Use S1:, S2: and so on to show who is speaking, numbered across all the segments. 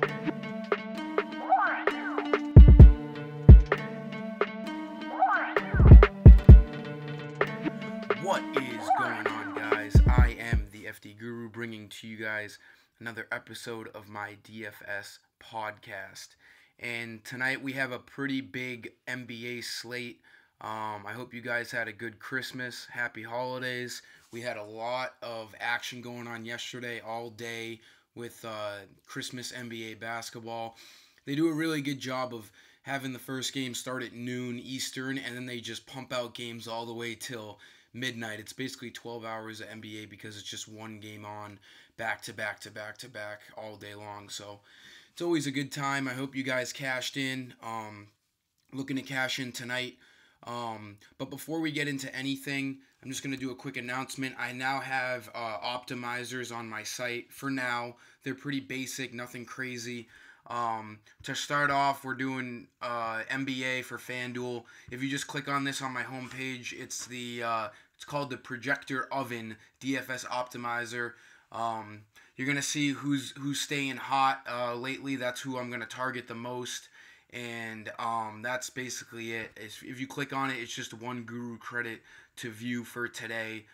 S1: What is going on, guys? I am the FD Guru, bringing to you guys another episode of my DFS podcast. And tonight we have a pretty big NBA slate. I hope you guys had a good Christmas. Happy holidays. We had a lot of action going on yesterday all day with Christmas NBA basketball. They do a really good job of having the first game start at noon Eastern, and then they just pump out games all the way till midnight. It's basically 12 hours of NBA because it's just one game on back to back to back to back all day long. So it's always a good time. I hope you guys cashed in. Looking to cash in tonight. But before we get into anything, I'm just going to do a quick announcement. I now have optimizers on my site. For now, they're pretty basic, nothing crazy. To start off, we're doing NBA for FanDuel. If you just click on this on my homepage, it's called the Projector Oven DFS Optimizer. You're gonna see who's staying hot lately. That's who I'm gonna target the most, and that's basically it. If you click on it, it's just one Guru credit to view for today,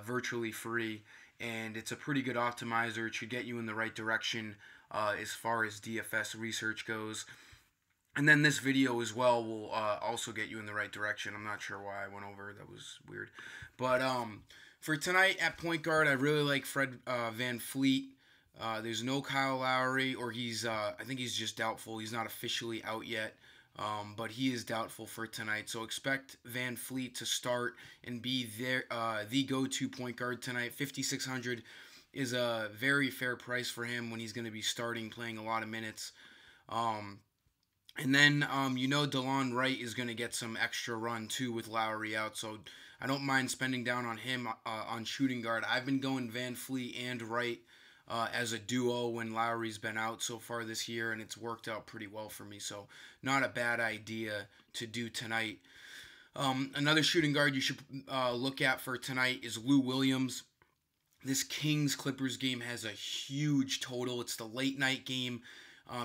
S1: virtually free, and it's a pretty good optimizer. It should get you in the right direction as far as DFS research goes. And then this video as well will also get you in the right direction. I'm not sure why I went over. That was weird. But for tonight at point guard, I really like Fred VanVleet. There's no Kyle Lowry, or I think he's just doubtful. He's not officially out yet, but he is doubtful for tonight. So expect VanVleet to start and be the go-to point guard tonight. 5,600 is a very fair price for him when he's going to be starting, playing a lot of minutes. And then, DeLon Wright is going to get some extra run, too, with Lowry out. So I don't mind spending down on him on shooting guard. I've been going VanVleet and Wright as a duo when Lowry's been out so far this year, and it's worked out pretty well for me. So not a bad idea to do tonight. Another shooting guard you should look at for tonight is Lou Williams. This Kings-Clippers game has a huge total. It's the late-night game.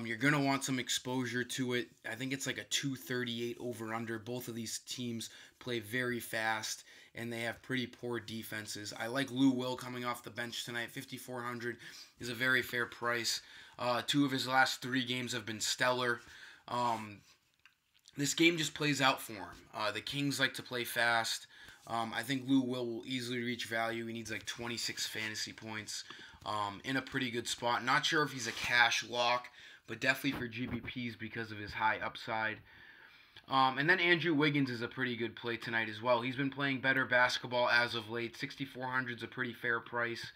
S1: You're going to want some exposure to it. I think it's like a 238 over-under. Both of these teams play very fast, and they have pretty poor defenses. I like Lou Will coming off the bench tonight. 5,400 is a very fair price. 2 of his last 3 games have been stellar. This game just plays out for him. The Kings like to play fast. I think Lou will easily reach value. He needs like 26 fantasy points in a pretty good spot. Not sure if he's a cash lock, but definitely for GBPs because of his high upside. And then Andrew Wiggins is a pretty good play tonight as well. He's been playing better basketball as of late. 6,400 is a pretty fair price.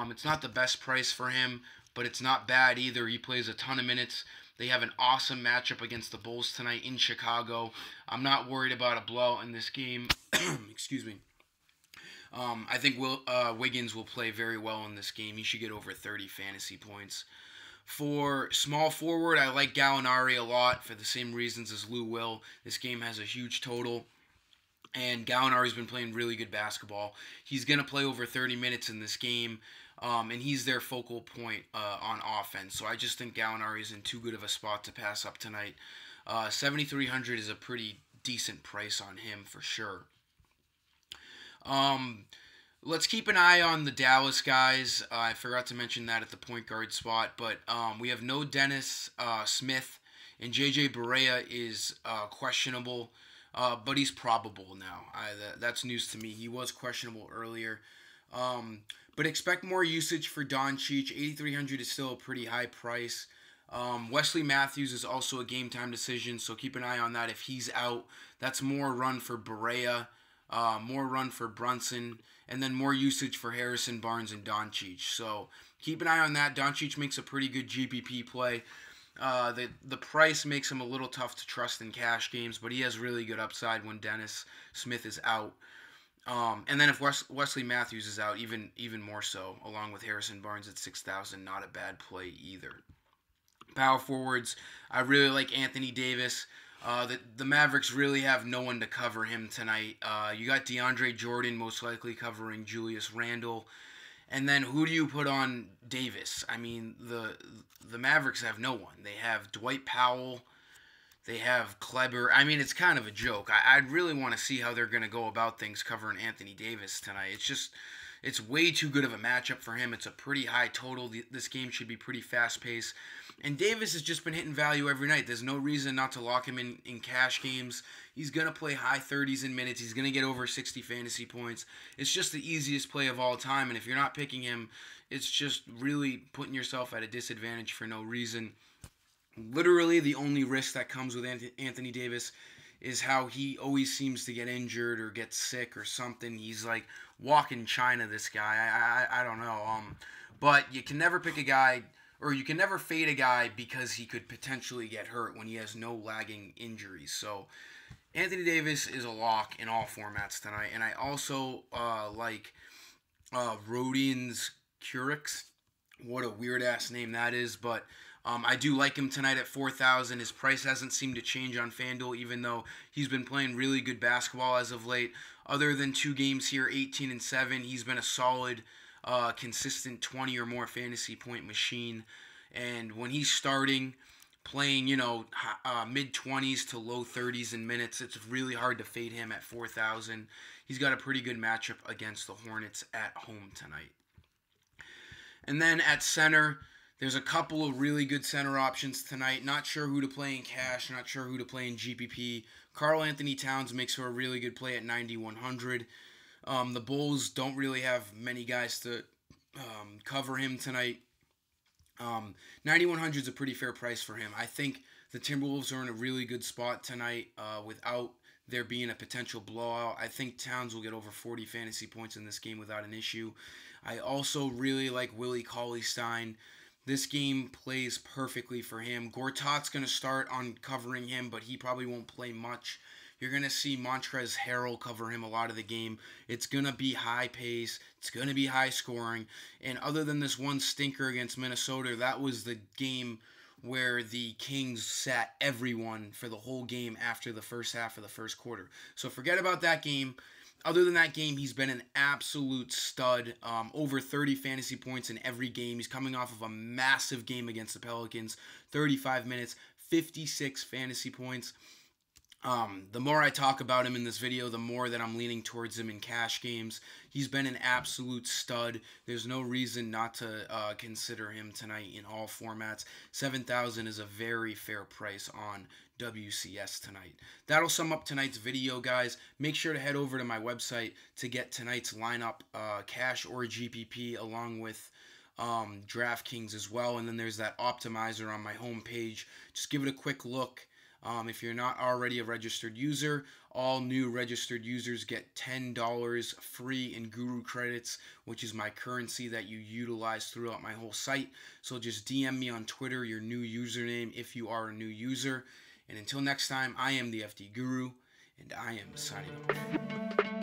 S1: It's not the best price for him, but it's not bad either. He plays a ton of minutes. They have an awesome matchup against the Bulls tonight in Chicago. I'm not worried about a blowout in this game. Excuse me. I think Wiggins will play very well in this game. He should get over 30 fantasy points. For small forward, I like Gallinari a lot for the same reasons as Lou Will. This game has a huge total, and Gallinari's been playing really good basketball. He's going to play over 30 minutes in this game, and he's their focal point on offense. So I just think Gallinari is in too good of a spot to pass up tonight. 7,300 is a pretty decent price on him for sure. Let's keep an eye on the Dallas guys. I forgot to mention that at the point guard spot, but we have no Dennis Smith, and J.J. Barea is questionable, but he's probable now. That's news to me. He was questionable earlier. But expect more usage for Doncic. 8,300 is still a pretty high price. Wesley Matthews is also a game-time decision, so keep an eye on that. If he's out, that's more run for Barea, more run for Brunson, and then more usage for Harrison Barnes and Doncic. So keep an eye on that. Doncic makes a pretty good GPP play. The price makes him a little tough to trust in cash games, but he has really good upside when Dennis Smith is out. And then if Wesley Matthews is out, even more so, along with Harrison Barnes at 6,000, not a bad play either. Power forwards, I really like Anthony Davis. The Mavericks really have no one to cover him tonight. You got DeAndre Jordan most likely covering Julius Randle. And then who do you put on Davis? I mean, the Mavericks have no one. They have Dwight Powell. They have Kleber. I mean, it's kind of a joke. I'd really want to see how they're going to go about things covering Anthony Davis tonight. It's way too good of a matchup for him. It's a pretty high total. This game should be pretty fast-paced. And Davis has just been hitting value every night. There's no reason not to lock him in cash games. He's going to play high 30s in minutes. He's going to get over 60 fantasy points. It's just the easiest play of all time. And if you're not picking him, it's just really putting yourself at a disadvantage for no reason. Literally, the only risk that comes with Anthony Davis is how he always seems to get injured or get sick or something. He's like walking China, this guy. I don't know. But you can never pick a guy, or you can never fade a guy because he could potentially get hurt when he has no lagging injuries. So Anthony Davis is a lock in all formats tonight. And I also like Rodions Curix. What a weird-ass name that is, but I do like him tonight at 4,000. His price hasn't seemed to change on FanDuel, even though he's been playing really good basketball as of late. Other than 2 games here, 18 and 7, he's been a solid, consistent 20 or more fantasy point machine. And when he's starting, playing, mid-20s to low 30s in minutes, it's really hard to fade him at 4,000. He's got a pretty good matchup against the Hornets at home tonight. And then at center, there's a couple of really good center options tonight. Not sure who to play in cash. Not sure who to play in GPP. Karl-Anthony Towns makes for a really good play at 9,100. The Bulls don't really have many guys to cover him tonight. 9,100 is a pretty fair price for him. I think the Timberwolves are in a really good spot tonight without there being a potential blowout. I think Towns will get over 40 fantasy points in this game without an issue. I also really like Willie Cauley-Stein. This game plays perfectly for him. Gortat's going to start on covering him, but he probably won't play much. You're going to see Montrezl Harrell cover him a lot of the game. It's going to be high pace. It's going to be high scoring. And other than this one stinker against Minnesota, that was the game where the Kings sat everyone for the whole game after the first half of the first quarter. So forget about that game. Other than that game, he's been an absolute stud. Over 30 fantasy points in every game. He's coming off of a massive game against the Pelicans. 35 minutes, 56 fantasy points. The more I talk about him in this video, the more that I'm leaning towards him in cash games. He's been an absolute stud. There's no reason not to consider him tonight in all formats. 7,000 is a very fair price on WCS tonight. That'll sum up tonight's video, guys. Make sure to head over to my website to get tonight's lineup, cash or GPP, along with DraftKings as well. And then there's that optimizer on my homepage. Just give it a quick look. If you're not already a registered user, all new registered users get $10 free in Guru credits, which is my currency that you utilize throughout my whole site. So just DM me on Twitter your new username if you are a new user. And until next time, I am the FD Guru, and I am signing off.